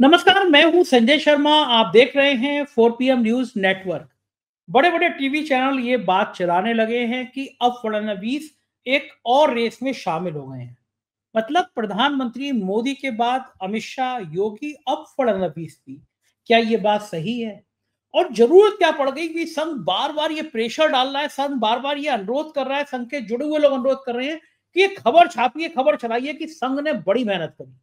नमस्कार, मैं हूं संजय शर्मा। आप देख रहे हैं 4 PM न्यूज नेटवर्क। बड़े बड़े टीवी चैनल ये बात चलाने लगे हैं कि अब फडणवीस एक और रेस में शामिल हो गए हैं। मतलब प्रधानमंत्री मोदी के बाद अमित शाह, योगी, अब फडणवीस भी। क्या ये बात सही है? और जरूरत क्या पड़ गई कि संघ बार बार ये प्रेशर डाल रहा है, संघ बार बार ये अनुरोध कर रहा है, संघ के जुड़े हुए लोग अनुरोध कर रहे हैं कि ये खबर छापिए, खबर चलाइए कि संघ ने बड़ी मेहनत करी,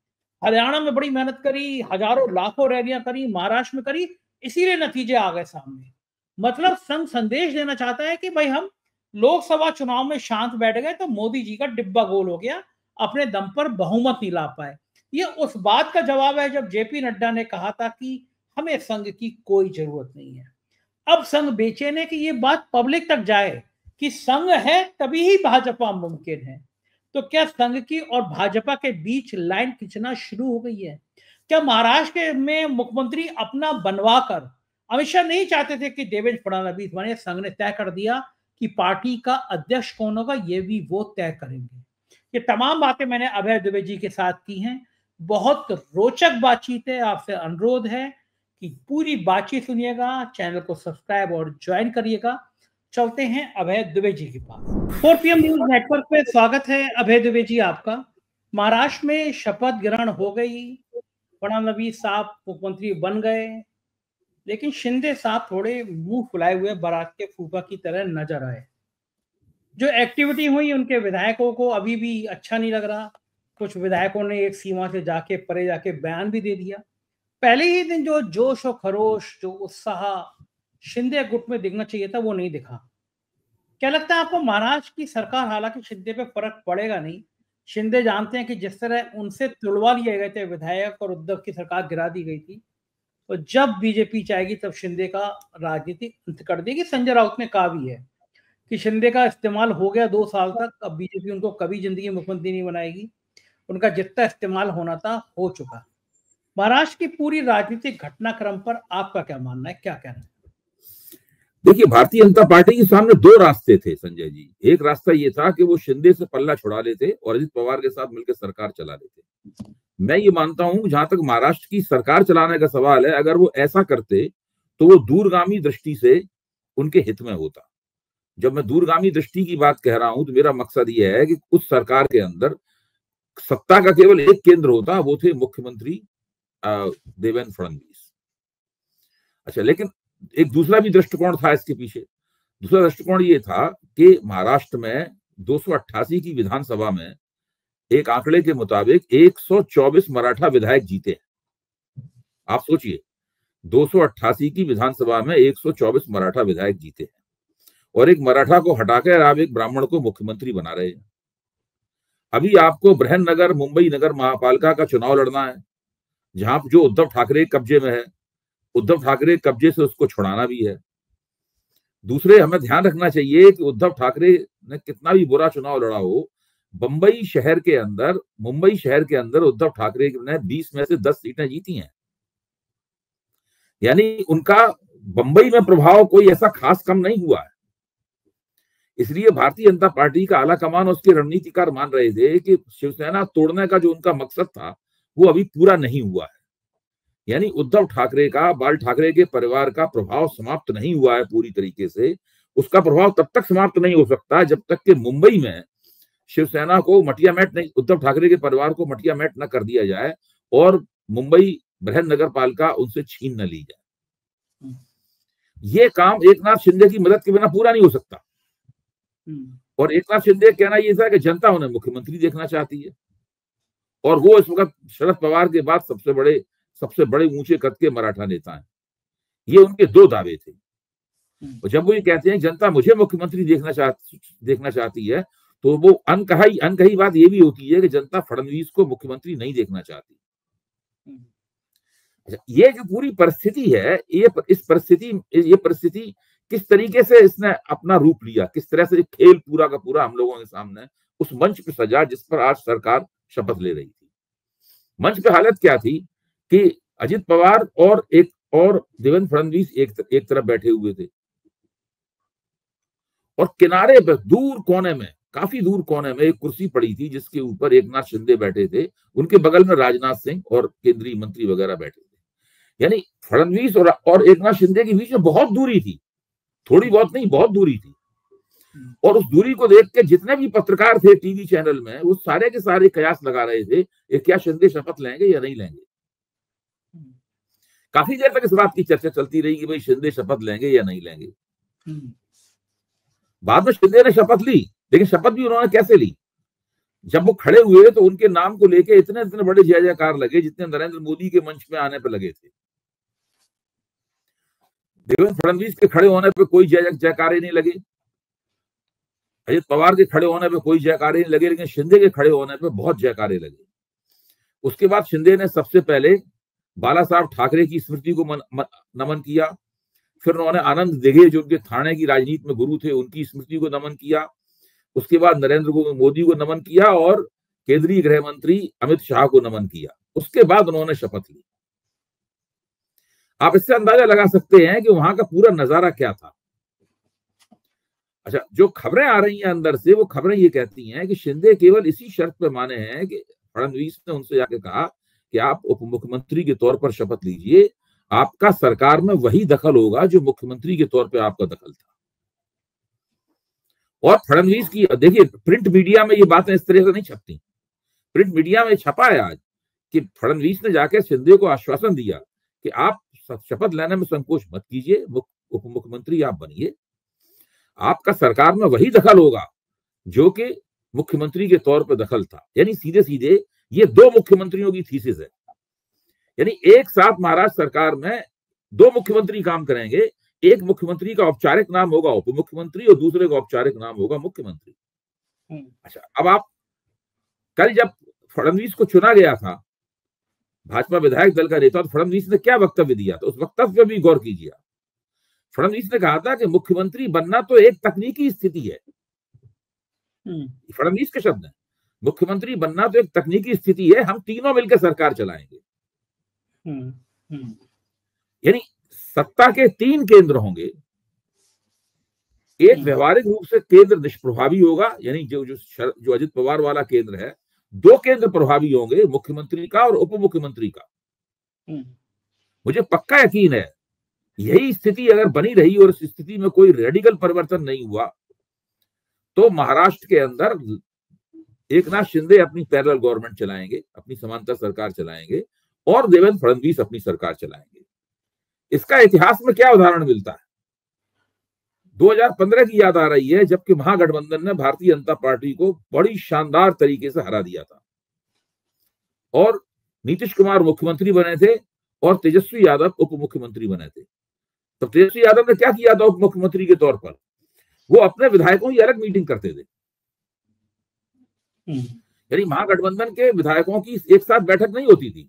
हरियाणा में बड़ी मेहनत करी, हजारों लाखों रैलियां करी, महाराष्ट्र में करी, इसीलिए नतीजे आ गए सामने। मतलब संघ संदेश देना चाहता है कि भाई हम लोकसभा चुनाव में शांत बैठ गए तो मोदी जी का डिब्बा गोल हो गया, अपने दम पर बहुमत नहीं ला पाए। ये उस बात का जवाब है जब जेपी नड्डा ने कहा था कि हमें संघ की कोई जरूरत नहीं है। अब संघ बेचैन है कि ये बात पब्लिक तक जाए कि संघ है तभी ही भाजपा मुमकिन है। तो क्या संघ की और भाजपा के बीच लाइन खींचना शुरू हो गई है? क्या महाराष्ट्र में मुख्यमंत्री अपना बनवा कर, अमित शाह नहीं चाहते थे कि देवेंद्र फडणवीस बने, संघ ने तय कर दिया कि पार्टी का अध्यक्ष कौन होगा ये भी वो तय करेंगे। ये तमाम बातें मैंने अभय दुबे जी के साथ की हैं। बहुत रोचक बातचीत है। आपसे अनुरोध है कि पूरी बातचीत सुनिएगा, चैनल को सब्सक्राइब और ज्वाइन करिएगा। चलते हैं अभय दुबे जी के पास। 4 PM न्यूज नेटवर्क पे स्वागत है अभय दुबे जी आपका। महाराष्ट्र में शपथ ग्रहण हो गई, फडणवीस साहब मुख्यमंत्री बन गए, लेकिन शिंदे साहब थोड़े मुंह फुलाए हुए बारात के फूफा की तरह नजर आए। जो एक्टिविटी हुई उनके विधायकों को अभी भी अच्छा नहीं लग रहा। कुछ विधायकों ने एक सीमा से जाके परे जाके बयान भी दे दिया। पहले ही दिन जो जोश और खरोश, जो उत्साह शिंदे गुट में दिखना चाहिए था वो नहीं दिखा। क्या लगता है आपको महाराष्ट्र की सरकार, हालांकि शिंदे पे फर्क पड़ेगा नहीं, शिंदे जानते हैं कि जिस तरह उनसे तुड़वा लिए गए थे विधायक और उद्धव की सरकार गिरा दी गई थी, तो जब बीजेपी चाहेगी तब शिंदे का राजनीतिक अंत कर देगी। संजय राउत ने कहा भी है कि शिंदे का इस्तेमाल हो गया 2 साल तक, अब बीजेपी उनको कभी जिंदगी में मुख्यमंत्री नहीं बनाएगी। उनका जितना इस्तेमाल होना था हो चुका। महाराष्ट्र की पूरी राजनीतिक घटनाक्रम पर आपका क्या मानना है, क्या कहना है? देखिए, भारतीय जनता पार्टी के सामने दो रास्ते थे संजय जी। एक रास्ता ये था कि वो शिंदे से पल्ला छुड़ा लेते और अजित पवार के साथ मिलकर सरकार चला लेते। मैं ये मानता हूं, जहां तक महाराष्ट्र की सरकार चलाने का सवाल है, अगर वो ऐसा करते तो वो दूरगामी दृष्टि से उनके हित में होता। जब मैं दूरगामी दृष्टि की बात कह रहा हूं तो मेरा मकसद ये है कि उस सरकार के अंदर सत्ता का केवल एक केंद्र होता, वो थे मुख्यमंत्री देवेंद्र फडणवीस। अच्छा, लेकिन एक दूसरा भी दृष्टिकोण था इसके पीछे। दूसरा दृष्टिकोण ये था कि महाराष्ट्र में 288 की विधानसभा में एक आंकड़े के मुताबिक 124 मराठा विधायक जीते हैं। आप सोचिए, 288 की विधानसभा में 124 मराठा विधायक जीते हैं और एक मराठा को हटाकर आप एक ब्राह्मण को मुख्यमंत्री बना रहे हैं। अभी आपको बृहन मुंबई नगर महापालिका का चुनाव लड़ना है, जहां जो उद्धव ठाकरे कब्जे में है। उद्धव ठाकरे कब्जे से उसको छुड़ाना भी है। दूसरे, हमें ध्यान रखना चाहिए कि उद्धव ठाकरे ने कितना भी बुरा चुनाव लड़ा हो, मुंबई शहर के अंदर उद्धव ठाकरे ने 20 में से 10 सीटें जीती हैं। यानी उनका मुंबई में प्रभाव कोई ऐसा खास कम नहीं हुआ है। इसलिए भारतीय जनता पार्टी का आला कमान, उसके रणनीतिकार मान रहे थे कि शिवसेना तोड़ने का जो उनका मकसद था वो अभी पूरा नहीं हुआ है। यानी उद्धव ठाकरे का, बाल ठाकरे के परिवार का प्रभाव समाप्त नहीं हुआ है पूरी तरीके से। उसका प्रभाव तब तक समाप्त नहीं हो सकता जब तक कि मुंबई में शिवसेना को मटिया मेट नहीं, उद्धव ठाकरे के परिवार को मटिया मेट न कर दिया जाए और मुंबई बृहन नगर पालिका उनसे छीन न ली जाए। ये काम एकनाथ शिंदे की मदद के बिना पूरा नहीं हो सकता। और एकनाथ शिंदे कहना यह था कि जनता उन्हें मुख्यमंत्री देखना चाहती है और वो इस वक्त शरद पवार के बाद सबसे बड़े ऊंचे कद के मराठा नेता हैं। ये उनके दो दावे थे। और जब वो ये कहते हैं जनता मुझे मुख्यमंत्री देखना चाहती है, तो वो अनकही बात ये भी होती है कि जनता फडणवीस को मुख्यमंत्री नहीं देखना चाहती। अच्छा, ये जो पूरी परिस्थिति है, ये परिस्थिति किस तरीके से इसने अपना रूप लिया, किस तरह से खेल पूरा का पूरा हम लोगों के सामने उस मंच पे सजा जिस पर आज सरकार शपथ ले रही थी। मंच पे हालत क्या थी कि अजित पवार और देवेंद्र फडणवीस एक तरफ बैठे हुए थे और किनारे पर काफी दूर कोने में एक कुर्सी पड़ी थी जिसके ऊपर एकनाथ शिंदे बैठे थे। उनके बगल में राजनाथ सिंह और केंद्रीय मंत्री वगैरह बैठे थे। यानी फडणवीस और एकनाथ शिंदे के बीच में बहुत दूरी थी, थोड़ी बहुत नहीं, बहुत दूरी थी। और उस दूरी को देख के जितने भी पत्रकार थे टीवी चैनल में, वो सारे के सारे कयास लगा रहे थे कि क्या शिंदे शपथ लेंगे या नहीं लेंगे। काफी देर तक इस बात की चर्चा चलती रही कि भाई शिंदे शपथ लेंगे या नहीं लेंगे। बाद में शिंदे ने शपथ ली, लेकिन शपथ भी उन्होंने कैसे ली? जब वो खड़े हुए तो उनके नाम को लेके इतने इतने बड़े जय जयकार लगे जितने नरेंद्र मोदी के मंच में आने पर लगे थे। देवेंद्र फडणवीस के खड़े होने पे कोई जय जयकारे नहीं लगे, अजित पवार के खड़े होने पे कोई जयकारे नहीं लगे, लेकिन शिंदे के खड़े होने पे बहुत जयकारे लगे। उसके बाद शिंदे ने सबसे पहले बाला साहब ठाकरे की स्मृति को नमन किया, फिर उन्होंने आनंद दिघे जो उनके थाने की राजनीति में गुरु थे उनकी स्मृति को नमन किया, उसके बाद नरेंद्र मोदी को नमन किया और केंद्रीय गृह मंत्री अमित शाह को नमन किया। उसके बाद उन्होंने शपथ ली। आप इससे अंदाजा लगा सकते हैं कि वहां का पूरा नजारा क्या था। अच्छा, जो खबरें आ रही हैं अंदर से, वो खबरें ये कहती हैं कि शिंदे केवल इसी शर्त पे माने हैं कि फडणवीस ने उनसे जाके कहा कि आप उप मुख्यमंत्री के तौर पर शपथ लीजिए, आपका सरकार में वही दखल होगा जो मुख्यमंत्री के तौर पे आपका दखल था। और फडणवीस की, देखिए प्रिंट मीडिया में ये बातें इस तरह से नहीं छपती। प्रिंट मीडिया में छपा है आज कि फडणवीस ने जाके शिंदे को आश्वासन दिया कि आप शपथ लेने में संकोच मत कीजिए, उप मुख्यमंत्री आप बनिए, आपका सरकार में वही दखल होगा जो कि मुख्यमंत्री के तौर पर दखल था। यानी सीधे सीधे ये दो मुख्यमंत्रियों की थीसिस है। यानी एक साथ महाराष्ट्र सरकार में दो मुख्यमंत्री काम करेंगे, एक मुख्यमंत्री का औपचारिक नाम होगा उप मुख्यमंत्री और दूसरे का औपचारिक नाम होगा मुख्यमंत्री। अच्छा, अब आप कल जब फडणवीस को चुना गया था भाजपा विधायक दल का नेता, तो फडणवीस ने क्या वक्तव्य दिया था, उस वक्तव्य पे भी गौर कीजिए। फडणवीस ने कहा था कि मुख्यमंत्री बनना तो एक तकनीकी स्थिति है। फडणवीस के शब्द हैं, मुख्यमंत्री बनना तो एक तकनीकी स्थिति है, हम तीनों मिलकर सरकार चलाएंगे। यानी सत्ता के तीन केंद्र होंगे, एक व्यवहारिक रूप से केंद्र निष्प्रभावी होगा, यानी जो अजित पवार वाला केंद्र है, दो केंद्र प्रभावी होंगे, मुख्यमंत्री का और उप मुख्यमंत्री का। मुझे पक्का यकीन है यही स्थिति अगर बनी रही और इस स्थिति में कोई रेडिकल परिवर्तन नहीं हुआ तो महाराष्ट्र के अंदर एकनाथ शिंदे अपनी पैरेलल गवर्नमेंट चलाएंगे, अपनी समांतर सरकार चलाएंगे और देवेंद्र फडणवीस अपनी सरकार चलाएंगे। इसका इतिहास में क्या उदाहरण मिलता है? 2015 की याद आ रही है, जबकि महागठबंधन ने भारतीय जनता पार्टी को बड़ी शानदार तरीके से हरा दिया था और नीतीश कुमार मुख्यमंत्री बने थे और तेजस्वी यादव उप मुख्यमंत्री बने थे। तो तेजस्वी यादव ने क्या किया था उप मुख्यमंत्री के तौर पर? वो अपने विधायकों की अलग मीटिंग करते थे। यानी महागठबंधन के विधायकों की एक साथ बैठक नहीं होती थी,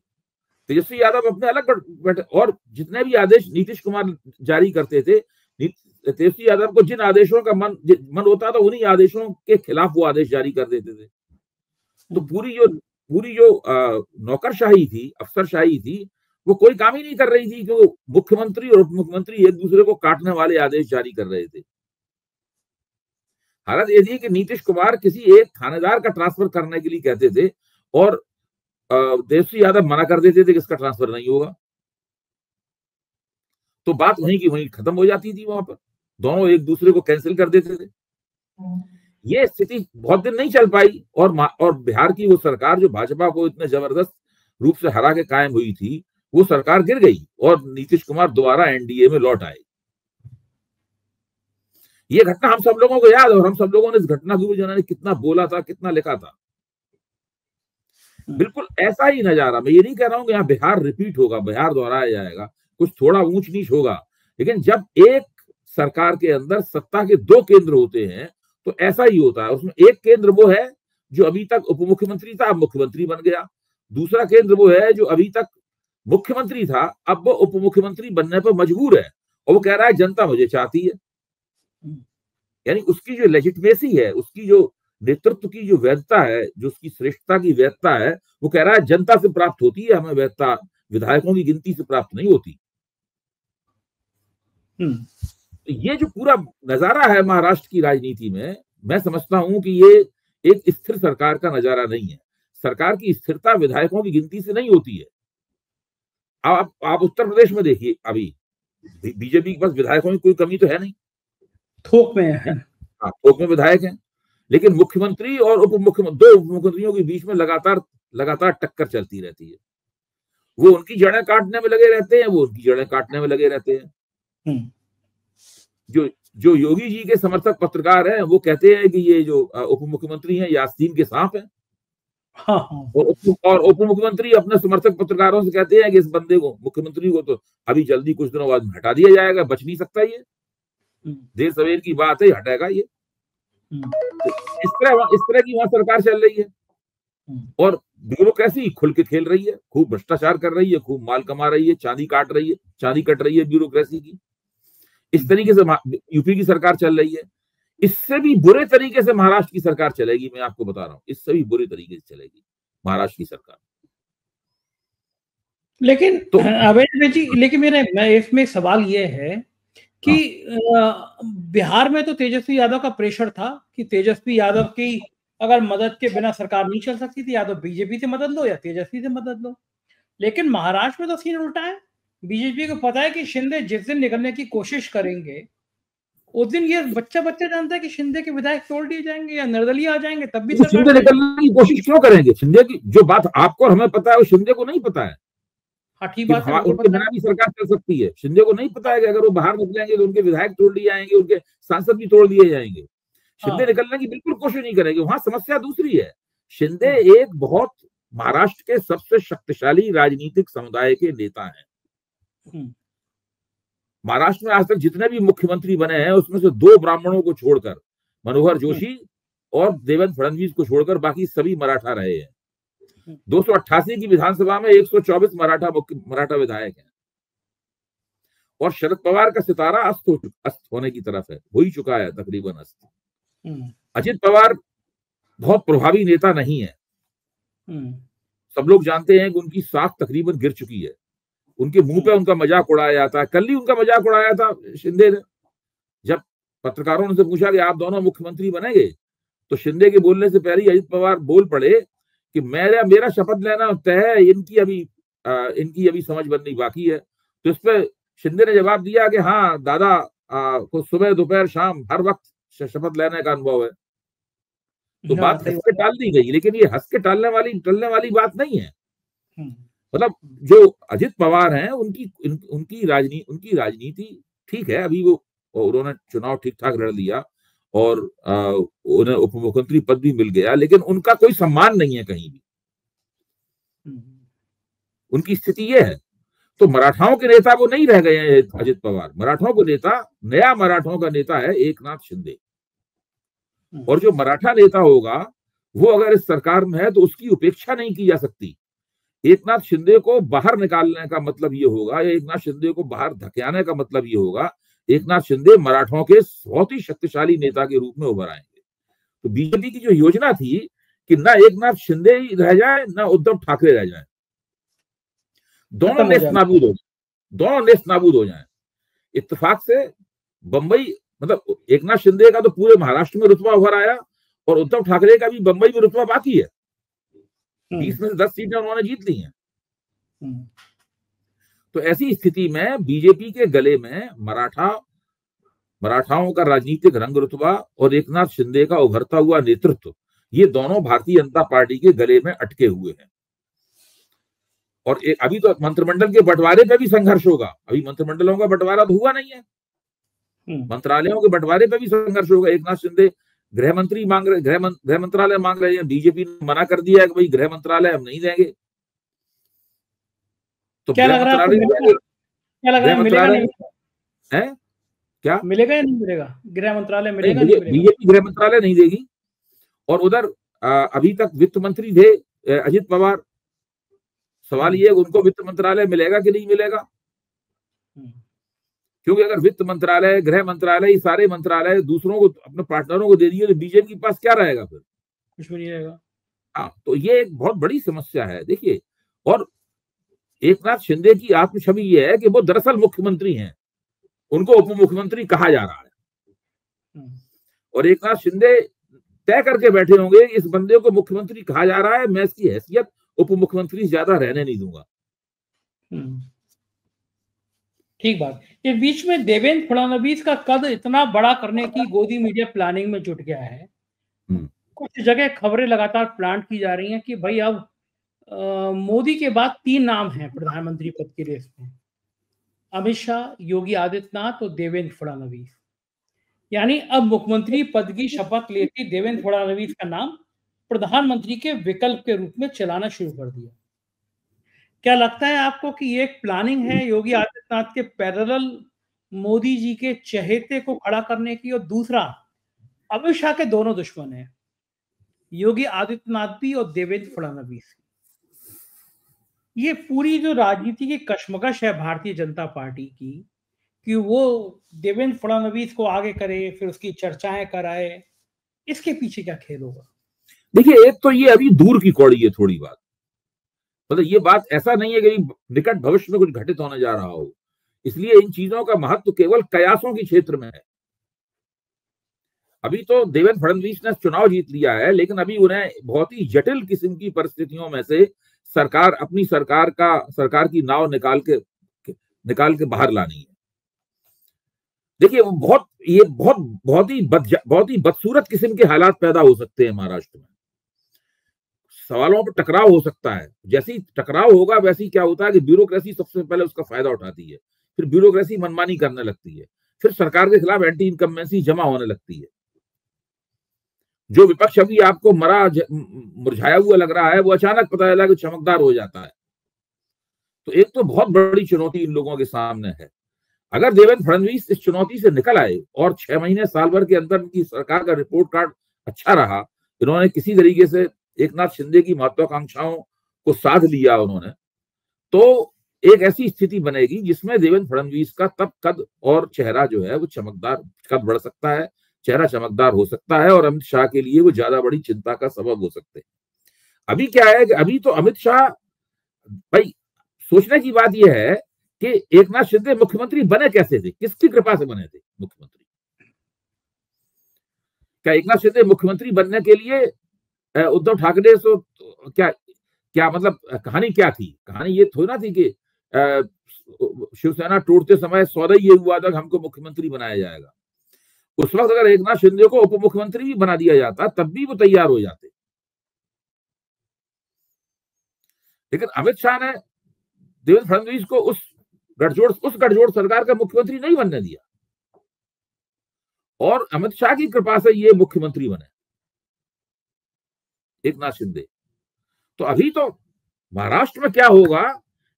तेजस्वी यादव अपने अलग बैठक, और जितने भी आदेश नीतीश कुमार जारी करते थे, तेजस्वी यादव को जिन आदेशों का मन होता था उन्हीं आदेशों के खिलाफ वो आदेश जारी कर देते थे। तो पूरी जो नौकरशाही थी, अफसरशाही थी, वो कोई काम ही नहीं कर रही थी कि वो मुख्यमंत्री और उप मुख्यमंत्री एक दूसरे को काटने वाले आदेश जारी कर रहे थे। हालत ये थी कि नीतीश कुमार किसी एक थानेदार का ट्रांसफर करने के लिए कहते थे और तेजस्वी यादव मना कर देते थे कि इसका ट्रांसफर नहीं होगा, तो बात वहीं की वहीं खत्म हो जाती थी। वहां पर दोनों एक दूसरे को कैंसिल कर देते थे। ये स्थिति बहुत दिन नहीं चल पाई और बिहार की वो सरकार जो भाजपा को इतने जबरदस्त रूप से हरा के कायम हुई थी, वो सरकार गिर गई और नीतीश कुमार दोबारा एनडीए में लौट आए। ये घटना हम सब लोगों को याद है और हम सब लोगों ने इस घटना के ऊपर ने कितना बोला था, कितना लिखा था। बिल्कुल ऐसा ही नजारा, मैं ये नहीं कह रहा हूं कि यहाँ बिहार रिपीट होगा, बिहार दोहराया जाएगा, कुछ थोड़ा ऊंच नीच होगा, लेकिन जब एक सरकार के अंदर सत्ता के दो केंद्र होते हैं तो ऐसा ही होता है। उसमें एक केंद्र वो है जो अभी तक उप मुख्यमंत्री था, अब मुख्यमंत्री बन गया। दूसरा केंद्र वो है जो अभी तक मुख्यमंत्री था, अब वो उप मुख्यमंत्री बनने पर मजबूर है और वो कह रहा है जनता मुझे चाहती है। यानी उसकी जो लेजिटिमेसी है, उसकी जो नेतृत्व की जो वैधता है, जो उसकी श्रेष्ठता की वैधता है, वो कह रहा है जनता से प्राप्त होती है, हमें वैधता विधायकों की गिनती से प्राप्त नहीं होती। तो ये जो पूरा नजारा है महाराष्ट्र की राजनीति में, मैं समझता हूं कि ये एक स्थिर सरकार का नजारा नहीं है। सरकार की स्थिरता विधायकों की गिनती से नहीं होती है, आप उत्तर प्रदेश में देखिए, अभी बीजेपी के पास विधायकों की कोई कमी तो है नहीं, थोक में है। हाँ, थोक में विधायक हैं, लेकिन मुख्यमंत्री और उप मुख्यमंत्री, दो उप मुख्यमंत्रियों के बीच में लगातार टक्कर चलती रहती है। वो उनकी जड़ें काटने में लगे रहते हैं, वो उनकी जड़ें काटने में लगे रहते हैं। जो योगी जी के समर्थक पत्रकार हैं वो कहते हैं कि ये जो उप मुख्यमंत्री हैं ये आस्तीन के सांप हैं। हाँ। और उप मुख्यमंत्री अपने समर्थक पत्रकारों से कहते हैं कि इस बंदे को, मुख्यमंत्री को तो अभी जल्दी कुछ दिनों बाद हटा दिया जाएगा, बच नहीं सकता ये, देर सवेर की बात है, हटेगा ये। तो इस तरह की वहां सरकार चल रही है और ब्यूरोक्रेसी खुल के खेल रही है, खूब भ्रष्टाचार कर रही है, खूब माल कमा रही है, चांदी कट रही है ब्यूरोक्रेसी की। इस तरीके से यूपी की सरकार चल रही है। इससे भी बुरे तरीके से महाराष्ट्र की सरकार चलेगी, मैं आपको बता रहा हूं, इससे भी बुरे तरीके से चलेगी महाराष्ट्र की सरकार। लेकिन तो अवैध जी, लेकिन मैं इसमें सवाल ये है कि बिहार में तो तेजस्वी यादव का प्रेशर था कि तेजस्वी यादव की अगर मदद के बिना सरकार नहीं चल सकती थी, या तो बीजेपी से मदद लो या तेजस्वी से मदद लो। लेकिन महाराष्ट्र में तो सीन उल्टा है, बीजेपी को पता है कि शिंदे जिस दिन निकलने की कोशिश करेंगे उस दिन ये बच्चा जानता है कि शिंदे के विधायक तोड़ दिए जाएंगे या निर्दलीय आ जाएंगे, तब भी शिंदे निकलने की कोशिश क्यों करेंगे? शिंदे की जो बात आपको और हमें पता है वो शिंदे को नहीं पता है। हाँ, ठीक बात है, उनके बिना भी सरकार चल सकती है। शिंदे को नहीं पता है कि अगर वो बाहर निकलेंगे तो उनके विधायक तोड़ दिए जाएंगे, उनके सांसद भी तोड़ दिए जाएंगे। शिंदे निकलने की बिल्कुल कोशिश नहीं करेंगे। वहां समस्या दूसरी है। शिंदे एक बहुत महाराष्ट्र के सबसे शक्तिशाली राजनीतिक समुदाय के नेता हैं। महाराष्ट्र में आज तक जितने भी मुख्यमंत्री बने हैं उसमें से 2 ब्राह्मणों को छोड़कर, मनोहर जोशी और देवेंद्र फडणवीस को छोड़कर बाकी सभी मराठा रहे हैं। 288 की विधानसभा में 124 मराठा विधायक हैं और शरद पवार का सितारा अस्त होने की तरफ है, हो ही चुका है तकरीबन अस्त। अजित पवार बहुत प्रभावी नेता नहीं है। सब लोग जानते हैं कि उनकी साख तकरीबन गिर चुकी है। उनके मुंह पे उनका मजाक उड़ाया जाता है। कल ही उनका मजाक उड़ाया था शिंदे ने, जब पत्रकारों ने पूछा कि आप दोनों मुख्यमंत्री बनेंगे, तो शिंदे के बोलने से पहले अजित पवार बोल पड़े कि मेरा शपथ लेना तय है, इनकी अभी समझ बननी बाकी है। तो इस पर शिंदे ने जवाब दिया कि हाँ दादा को सुबह दोपहर शाम हर वक्त शपथ लेने का अनुभव है। तो बात हंस के टाल दी गई, लेकिन ये हंस के टलने वाली बात नहीं है। मतलब जो अजित पवार हैं उनकी राजनीति ठीक है, अभी उन्होंने चुनाव ठीक ठाक लड़ लिया और उन्हें उप मुख्यमंत्री पद भी मिल गया, लेकिन उनका कोई सम्मान नहीं है कहीं भी। उनकी स्थिति ये है। तो मराठाओं के नेता वो नहीं रह गए हैं अजित पवार। मराठाओं को नेता, नया मराठाओं का नेता है एकनाथ शिंदे। और जो मराठा नेता होगा वो अगर इस सरकार में है तो उसकी उपेक्षा नहीं की जा सकती। एकनाथ शिंदे को बाहर निकालने का मतलब ये होगा, या एकनाथ शिंदे को बाहर धकेलने का मतलब ये होगा, एकनाथ शिंदे मराठों के बहुत ही शक्तिशाली नेता के रूप में उभर आएंगे। तो बीजेपी की जो योजना थी कि ना एकनाथ शिंदे रह जाए ना उद्धव ठाकरे रह जाए, दोनों नेस्त नाबूद हो जाए। इत्तेफाक से बंबई, मतलब एकनाथ शिंदे का तो पूरे महाराष्ट्र में रुतबा उभर आया और उद्धव ठाकरे का भी बंबई में रुतबा बाकी है। 20 में से 10 सीटें उन्होंने जीत ली हैं। तो ऐसी स्थिति में बीजेपी के गले में मराठाओं का राजनीतिक रंग रुतबा और एकनाथ शिंदे का उभरता हुआ नेतृत्व, ये दोनों भारतीय जनता पार्टी के गले में अटके हुए हैं। और अभी तो मंत्रिमंडल के बंटवारे पे भी संघर्ष होगा। अभी मंत्रिमंडलों का बंटवारा तो हुआ नहीं है, मंत्रालयों के बंटवारे पे भी संघर्ष होगा। एकनाथ शिंदे गृह मंत्री मांग रहे, गृह मंत्रालय मांग रहे हैं, बीजेपी ने मना कर दिया है कि भाई गृह मंत्रालय हम नहीं देंगे। तो क्या लग रहा है मिलेगा या नहीं मिलेगा गृह मंत्रालय? मिलेगा नहीं मिलेगा? बीजेपी गृह मंत्रालय नहीं देगी। और उधर अभी तक वित्त मंत्री थे अजित पवार। सवाल ये है उनको वित्त मंत्रालय मिलेगा कि नहीं मिलेगा, क्योंकि अगर वित्त मंत्रालय, गृह मंत्रालय, ये सारे मंत्रालय दूसरों को, अपने पार्टनरों को दे दिए तो बीजेपी के पास क्या रहेगा? फिर कुछ भी नहीं रहेगा। हाँ, तो ये एक बहुत बड़ी समस्या है। देखिए, और एकनाथ शिंदे की आत्मछवि ये है कि वो दरअसल मुख्यमंत्री हैं, उनको उप मुख्यमंत्री कहा जा रहा है। और एकनाथ शिंदे तय करके बैठे होंगे इस बंदे को मुख्यमंत्री कहा जा रहा है, मैं इसकी हैसियत उप मुख्यमंत्री ज्यादा रहने नहीं दूंगा। ठीक बात। इस बीच में देवेंद्र फडणवीस का कद इतना बड़ा करने की गोदी मीडिया प्लानिंग में जुट गया है। कुछ जगह खबरें लगातार प्लांट की जा रही हैं कि भाई अब मोदी के बाद 3 नाम हैं प्रधानमंत्री पद की रेस में, अमित शाह, योगी आदित्यनाथ और देवेंद्र फडणवीस। यानी अब मुख्यमंत्री पद की शपथ लेती देवेंद्र फडणवीस का नाम प्रधानमंत्री के विकल्प के रूप में चलाना शुरू कर दिया। क्या लगता है आपको कि ये एक प्लानिंग है योगी आदित्यनाथ के पैरेलल मोदी जी के चहेते को खड़ा करने की? और दूसरा, अमित शाह के दोनों दुश्मन हैं, योगी आदित्यनाथ भी और देवेंद्र फडणवीस। ये पूरी जो राजनीति की कश्मकश है भारतीय जनता पार्टी की, कि वो देवेंद्र फडणवीस को आगे करे, फिर उसकी चर्चाएं कराए, इसके पीछे क्या खेल होगा? देखिए, एक तो ये अभी दूर की कौड़ी है थोड़ी बात, मतलब ये बात ऐसा नहीं है कि निकट भविष्य में कुछ घटित होने जा रहा हो, इसलिए इन चीजों का महत्व केवल कयासों के क्षेत्र में है। अभी तो देवेंद्र फडणवीस ने चुनाव जीत लिया है, लेकिन अभी उन्हें बहुत ही जटिल किस्म की परिस्थितियों में से अपनी सरकार की नाव निकाल के बाहर लानी है। देखिए, बहुत ही बदसूरत किस्म के हालात पैदा हो सकते हैं महाराष्ट्र में। सवालों पर टकराव हो सकता है, जैसे ही टकराव होगा वैसे ही क्या होता है कि ब्यूरोक्रेसी सबसे पहले उसका फायदा उठाती है, फिर ब्यूरोक्रेसी मनमानी करने लगती है, फिर सरकार के खिलाफ एंटी इनकम्बेंसी जमा होने लगती है। जो विपक्ष अभी आपको मुरझाया हुआ लग रहा है, वो अचानक पता चला कि चमकदार हो जाता है। तो एक तो बहुत बड़ी चुनौती इन लोगों के सामने है। अगर देवेंद्र फडणवीस इस चुनौती से निकल आए और 6 महीने साल भर के अंदर की सरकार का रिपोर्ट कार्ड अच्छा रहा, इन्होंने किसी तरीके से एकनाथ शिंदे की महत्वाकांक्षाओं को साध लिया उन्होंने, तो एक ऐसी स्थिति बनेगी जिसमें देवेंद्र फडणवीस का तब कद और चेहरा जो है वो चमकदार, कद बढ़ सकता है, चेहरा चमकदार हो सकता है, और अमित शाह के लिए वो ज्यादा बड़ी चिंता का सबब हो सकते हैं। अभी क्या है कि अभी तो अमित शाह, भाई सोचने की बात यह है कि एकनाथ शिंदे मुख्यमंत्री बने कैसे थे, किसकी कृपा से बने थे मुख्यमंत्री? क्या एकनाथ शिंदे मुख्यमंत्री बनने के लिए उद्धव ठाकरे से क्या मतलब कहानी क्या थी? कहानी ये थोड़ी ना थी कि शिवसेना टूटते समय सौदा ये हुआ था कि हमको मुख्यमंत्री बनाया जाएगा। उस वक्त अगर एकनाथ शिंदे को उप मुख्यमंत्री भी बना दिया जाता तब भी वो तैयार हो जाते, लेकिन अमित शाह ने देवेंद्र फडणवीस को उस गठजोड़ सरकार का मुख्यमंत्री नहीं बनने दिया, और अमित शाह की कृपा से ये मुख्यमंत्री बने एकनाथ शिंदे। तो अभी तो महाराष्ट्र में क्या होगा,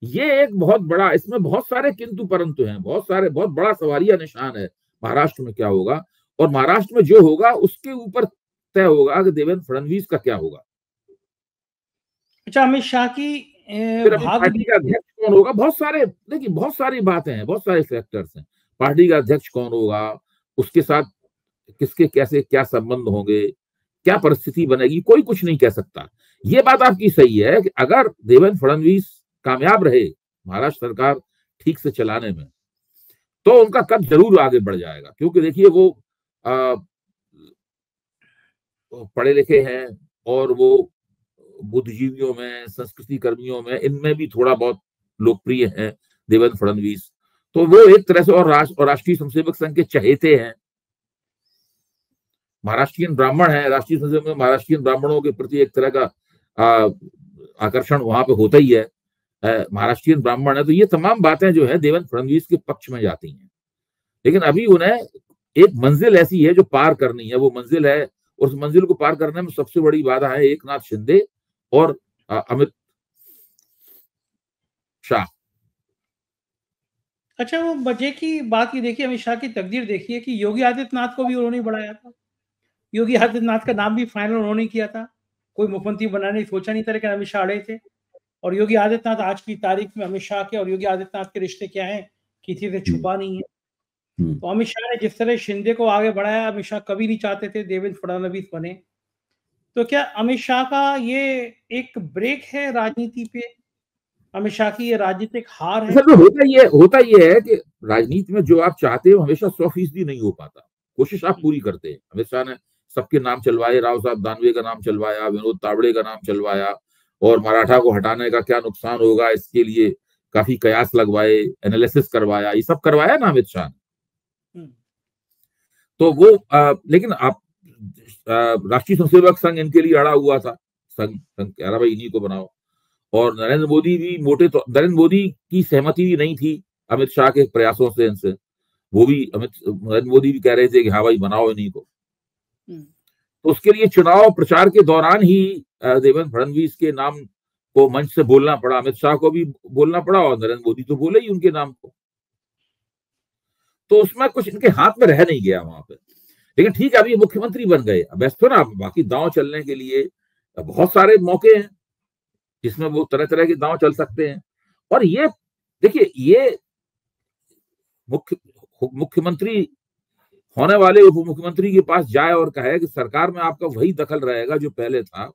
ये एक बहुत बड़ा, इसमें बहुत सारे किंतु परंतु हैं, बहुत बड़ा सवालिया निशान है महाराष्ट्र में क्या होगा, और महाराष्ट्र में जो होगा उसके ऊपर तय होगा कि देवेंद्र फडणवीस का क्या होगा। अच्छा, अमित शाह की पार्टी का अध्यक्ष कौन होगा, देखिए बहुत सारी बातें हैं, बहुत सारे फैक्टर्स हैं। पार्टी का अध्यक्ष कौन होगा, उसके साथ किसके कैसे क्या संबंध होंगे, क्या परिस्थिति बनेगी, कोई कुछ नहीं कह सकता। ये बात आपकी सही है कि अगर देवेंद्र फडणवीस कामयाब रहे महाराष्ट्र सरकार ठीक से चलाने में, तो उनका कद जरूर आगे बढ़ जाएगा, क्योंकि देखिए वो पढ़े लिखे हैं, और वो बुद्धिजीवियों में, संस्कृति कर्मियों में, इनमें भी थोड़ा बहुत लोकप्रिय है देवेंद्र फडणवीस। तो वो एक तरह से और राष्ट्रीय स्वयंसेवक संघ के चहेते हैं, महाराष्ट्रीयन ब्राह्मण है, राष्ट्रीय संसद में महाराष्ट्रीयन ब्राह्मणों के प्रति एक तरह का आकर्षण वहां पे होता ही है, महाराष्ट्रीयन ब्राह्मण है। तो ये तमाम बातें जो है देवेंद्र फडणवीस के पक्ष में जाती हैं, लेकिन अभी उन्हें एक मंजिल ऐसी है जो पार करनी है, वो मंजिल है, और उस मंजिल को पार करने में सबसे बड़ी बाधा है एकनाथ शिंदे और अमित शाह। अच्छा, वो मजे की बात ये देखिए, अमित शाह की तकदीर देखिए कि योगी आदित्यनाथ को भी उन्होंने बढ़ाया था, योगी आदित्यनाथ का नाम भी फाइनल उन्होंने किया था, कोई मुख्यमंत्री बनाने की सोचा नहीं था, लेकिन अमित शाह अड़े थे। और योगी आदित्यनाथ आज की तारीख में अमित शाह के और योगी आदित्यनाथ के रिश्ते क्या हैं, किसी से छुपा नहीं है। तो अमित शाह ने जिस तरह शिंदे को आगे बढ़ाया, अमित शाह कभी नहीं चाहते थे देवेंद्र फडणवीस बने। तो क्या अमित शाह का ये एक ब्रेक है राजनीति पे, अमित शाह की ये राजनीतिक हार है? होता ये है कि राजनीति में जो आप चाहते हो हमेशा 100% नहीं हो पाता, कोशिश आप पूरी करते हैं। अमित शाह ने सबके नाम चलवाए, राव साहब दानवे का नाम चलवाया, विनोद तावड़े का नाम चलवाया, और मराठा को हटाने का क्या नुकसान होगा इसके लिए काफी कयास लगवाए, एनालिसिस करवाया, ये सब करवाया ना अमित शाह ने। तो वो लेकिन आप राष्ट्रीय स्वयंसेवक संघ इनके लिए अड़ा हुआ था, संघ कह रहा भाई इन्हीं को बनाओ। और नरेंद्र मोदी भी नरेंद्र मोदी की सहमति भी नहीं थी अमित शाह के प्रयासों से इनसे। वो भी नरेंद्र मोदी भी कह रहे थे कि हाँ भाई बनाओ इन्हीं को। तो उसके लिए चुनाव प्रचार के दौरान ही देवेंद्र फडणवीस के नाम को मंच से बोलना पड़ा, अमित शाह को भी बोलना पड़ा, और नरेंद्र मोदी तो बोले ही उनके नाम को। तो उसमें कुछ इनके हाथ में रह नहीं गया वहां पे। लेकिन ठीक है, अभी मुख्यमंत्री बन गए, अब तो ना बाकी दांव चलने के लिए बहुत सारे मौके हैं जिसमें वो तरह तरह के दांव चल सकते हैं। और ये देखिए, ये मुख्यमंत्री होने वाले उप मुख्यमंत्री के पास जाए और कहे कि सरकार में आपका वही दखल रहेगा जो पहले था,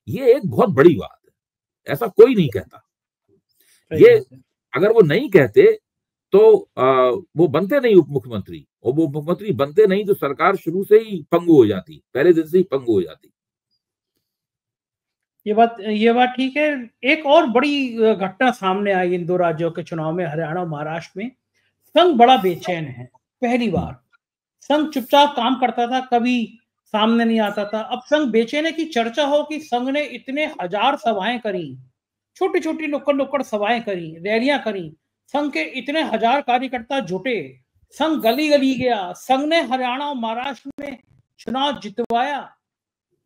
ये एक बहुत बड़ी बात है। ऐसा कोई नहीं कहता। ये अगर वो नहीं कहते तो वो बनते नहीं उप मुख्यमंत्री, और वो उप मुख्यमंत्री बनते नहीं तो सरकार शुरू से ही पंगु हो जाती, पहले दिन से ही पंगु हो जाती। ये बात ठीक है। एक और बड़ी घटना सामने आई इन दो राज्यों के चुनाव में, हरियाणा और महाराष्ट्र में। संघ बड़ा बेचैन है। पहली बार संघ चुपचाप काम करता था, कभी सामने नहीं आता था। अब संघ बेचैन की चर्चा हो कि संघ ने इतने हजार सभाएं करी, छोटी छोटी नुक्कड़ सभाएं करी, रैलियां करी, संघ के इतने हजार कार्यकर्ता जुटे, संघ गली गली गया, संघ ने हरियाणा और महाराष्ट्र में चुनाव जितवाया।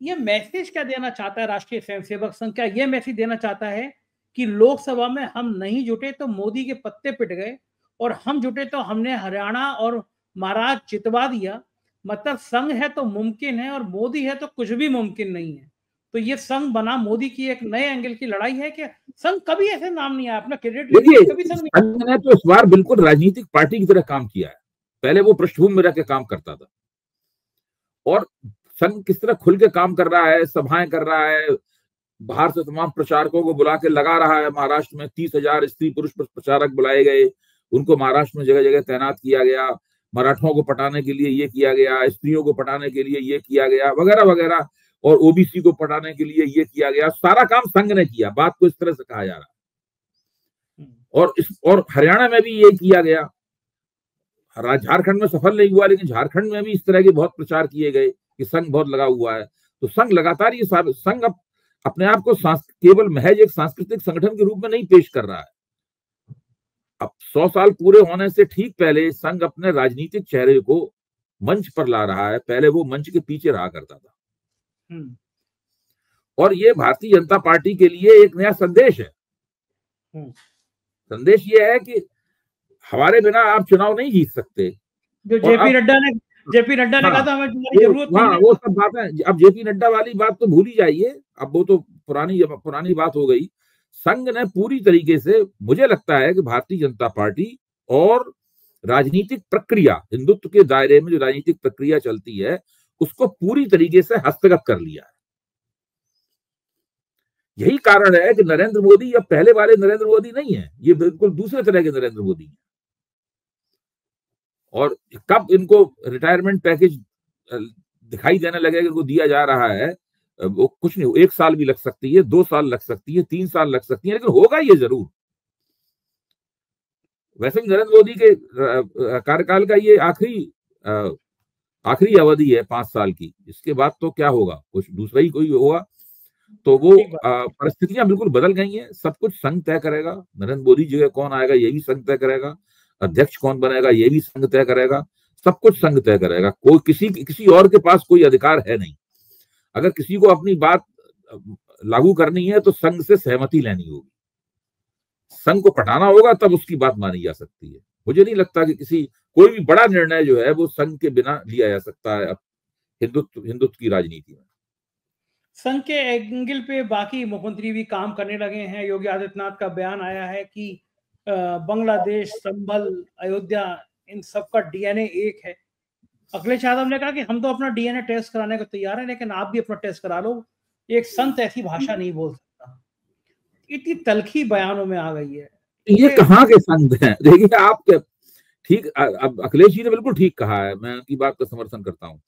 ये मैसेज क्या देना चाहता है राष्ट्रीय स्वयंसेवक संघ? क्या ये मैसेज देना चाहता है कि लोकसभा में हम नहीं जुटे तो मोदी के पत्ते पिट गए, और हम जुटे तो हमने हरियाणा और महाराष्ट्र जितवा दिया? मतलब संघ है तो मुमकिन है, और मोदी है तो कुछ भी मुमकिन नहीं है। तो ये संघ बना मोदी की एक नए एंगल की लड़ाई है कि संघ कभी ऐसे नाम नहीं आया, अपना क्रेडिट कभी संघ ने तो इस बार बिल्कुल राजनीतिक पार्टी की तरह काम किया है। पहले वो पृष्ठभूमि में रह के काम करता था, और संघ किस तरह खुल के काम कर रहा है, सभाएं कर रहा है, बाहर से तमाम प्रचारकों को बुला के लगा रहा है। महाराष्ट्र में 30,000 स्त्री पुरुष प्रचारक बुलाए गए, उनको महाराष्ट्र में जगह जगह तैनात किया गया। मराठों को पटाने के लिए ये किया गया, स्त्रियों को पटाने के लिए ये किया गया, वगैरह वगैरह, और ओबीसी को पटाने के लिए ये किया गया। सारा काम संघ ने किया, बात को इस तरह से कहा जा रहा है। और हरियाणा में भी ये किया गया। झारखंड में सफल नहीं हुआ, लेकिन झारखंड में भी इस तरह के बहुत प्रचार किए गए कि संघ बहुत लगा हुआ है। तो संघ लगातार ये संघ अपने आप को केवल महज एक सांस्कृतिक संगठन के रूप में नहीं पेश कर रहा है। अब 100 साल पूरे होने से ठीक पहले संघ अपने राजनीतिक चेहरे को मंच पर ला रहा है। पहले वो मंच के पीछे रहा करता था। और ये भारतीय जनता पार्टी के लिए एक नया संदेश है। संदेश ये है कि हमारे बिना आप चुनाव नहीं जीत सकते। जो जेपी नड्डा ने कहा था हमें तुम्हारी जरूरत नहीं है। वो सब बात है। अब जेपी नड्डा वाली बात तो भूल ही जाइए, अब वो तो पुरानी बात हो गई। संघ ने पूरी तरीके से, मुझे लगता है कि भारतीय जनता पार्टी और राजनीतिक प्रक्रिया, हिंदुत्व के दायरे में जो राजनीतिक प्रक्रिया चलती है, उसको पूरी तरीके से हस्तगत कर लिया है। यही कारण है कि नरेंद्र मोदी अब पहले वाले नरेंद्र मोदी नहीं है, ये बिल्कुल दूसरे तरह के नरेंद्र मोदी है। और कब इनको रिटायरमेंट पैकेज दिखाई देने लगेगा, इनको दिया जा रहा है, वो कुछ नहीं, 1 साल भी लग सकती है, 2 साल लग सकती है, 3 साल लग सकती है, लेकिन होगा ये जरूर। वैसे भी नरेंद्र मोदी के कार्यकाल का ये आखिरी अवधि है 5 साल की। इसके बाद तो क्या होगा, कुछ दूसरा ही कोई होगा। तो वो परिस्थितियां बिल्कुल बदल गई हैं। सब कुछ संघ तय करेगा। नरेंद्र मोदी जगह कौन आएगा ये भी संघ तय करेगा, अध्यक्ष कौन बनेगा ये भी संघ तय करेगा, सब कुछ संघ तय करेगा। कोई किसी और के पास कोई अधिकार है नहीं। अगर किसी को अपनी बात लागू करनी है तो संघ से सहमति लेनी होगी, संघ को पटाना होगा, तब उसकी बात मानी जा सकती है। मुझे नहीं लगता कि कोई भी बड़ा निर्णय जो है वो संघ के बिना लिया जा सकता है हिंदुत्व की राजनीति में। संघ के एंगल पे बाकी मुख्यमंत्री भी काम करने लगे हैं। योगी आदित्यनाथ का बयान आया है कि बांग्लादेश, संभल, अयोध्या, इन सब का डीएनए एक है। अखिलेश यादव ने कहा कि हम तो अपना डीएनए टेस्ट कराने को तैयार है, लेकिन आप भी अपना टेस्ट करा लो। एक संत ऐसी भाषा नहीं बोल सकता। इतनी तलखी बयानों में आ गई है। ये कहाँ के संत हैं? देखिए, आप ठीक, अब अखिलेश जी ने बिल्कुल ठीक कहा है, मैं उनकी बात का समर्थन करता हूँ।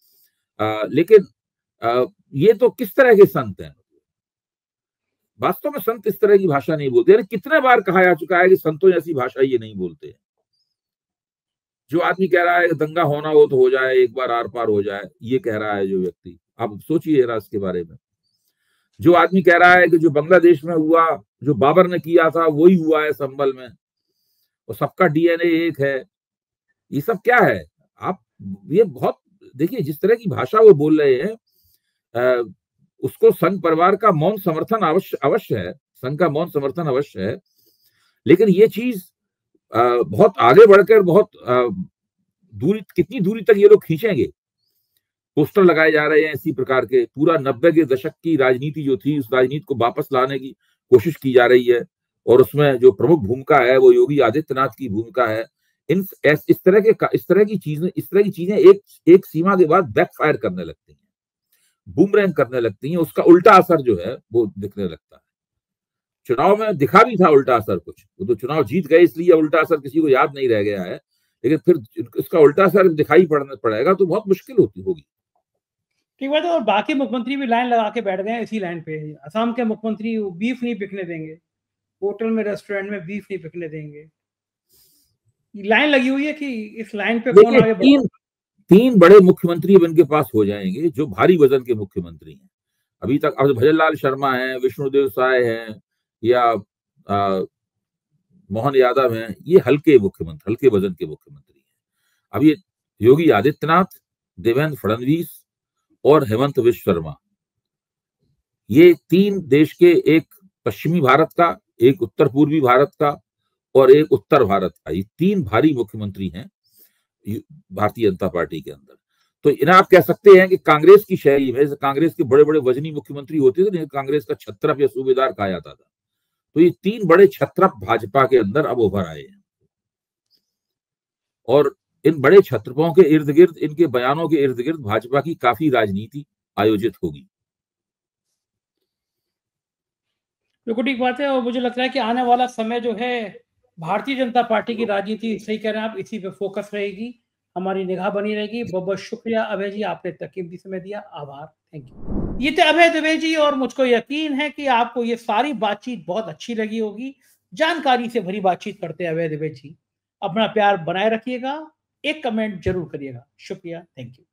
लेकिन ये तो किस तरह के संत हैं? वास्तव में संत इस तरह की भाषा नहीं बोलते। कितने बार कहा जा चुका है कि संतों जैसी भाषा ये नहीं बोलते। जो आदमी कह रहा है कि दंगा होना हो तो हो जाए, एक बार आर पार हो जाए, ये कह रहा है जो व्यक्ति, आप सोचिए जरा इसके बारे में। जो आदमी कह रहा है कि जो बांग्लादेश में हुआ, जो बाबर ने किया था वही हुआ है संभल में, और सबका डीएनए एक है, ये सब क्या है? आप ये बहुत देखिए, जिस तरह की भाषा वो बोल रहे हैं, उसको संघ परिवार का मौन समर्थन अवश्य है, संघ का मौन समर्थन अवश्य है, लेकिन ये चीज बहुत आगे बढ़कर बहुत दूरी, कितनी दूरी तक ये लोग खींचेंगे? पोस्टर लगाए जा रहे हैं इसी प्रकार के, पूरा 90 के दशक की राजनीति जो थी उस राजनीति को वापस लाने की कोशिश की जा रही है, और उसमें जो प्रमुख भूमिका है वो योगी आदित्यनाथ की भूमिका है। इस तरह की चीजें एक सीमा के बाद बैकफायर करने लगती हैं, बूमरैंग करने लगती हैं, उसका उल्टा असर जो है वो दिखने लगता है। चुनाव में दिखा भी था उल्टा असर कुछ, वो तो चुनाव जीत गए इसलिए उल्टा असर किसी को याद नहीं रह गया है, लेकिन फिर इसका उल्टा असर दिखाई पड़ेगा तो बहुत मुश्किल होगी। ठीक बात है। और बाकी मुख्यमंत्री भी लाइन लगा के बैठ गए इसी लाइन पे। असम के मुख्यमंत्री बीफ नहीं बिकने देंगे, होटल में रेस्टोरेंट में बीफ नहीं बिकने देंगे, लाइन लगी हुई है कि इस लाइन पे कौन आगे बढ़े। तीन बड़े मुख्यमंत्री अब इनके पास हो जाएंगे जो भारी वजन के मुख्यमंत्री हैं। अभी तक अब भजनलाल शर्मा हैं, विष्णुदेव साय हैं, या मोहन यादव हैं, ये हल्के वजन के मुख्यमंत्री हैं। अब ये योगी आदित्यनाथ, देवेंद्र फडणवीस और हेमंत विश्व शर्मा, ये तीन देश के, एक पश्चिमी भारत का, एक उत्तर पूर्वी भारत का और एक उत्तर भारत का, ये तीन भारी मुख्यमंत्री हैं भारतीय जनता पार्टी के अंदर। तो इन्हें आप कह सकते हैं कि कांग्रेस की शैली में, कांग्रेस के बड़े बड़े वजनी मुख्यमंत्री होते थे, कांग्रेस का छत्रप या सूबेदार कहा जाता था, तो ये तीन बड़े छत्रप भाजपा के अंदर अब उभर आए हैं, और इन बड़े छत्रपों के इर्द गिर्द, इनके बयानों के इर्द गिर्द भाजपा की काफी राजनीति आयोजित होगी। बिल्कुल ठीक बात है। और मुझे लगता है कि आने वाला समय जो है भारतीय जनता पार्टी की राजनीति, सही कह रहे हैं आप, इसी पे फोकस रहेगी, हमारी निगाह बनी रहेगी। बहुत बहुत शुक्रिया अभय जी, आपने तक कीमती समय दिया, आभार, थैंक यू। ये थे अभय दुबे जी, और मुझको यकीन है कि आपको ये सारी बातचीत बहुत अच्छी लगी होगी। जानकारी से भरी बातचीत करते हैं अभय दुबे जी। अपना प्यार बनाए रखिएगा, एक कमेंट जरूर करिएगा। शुक्रिया, थैंक यू।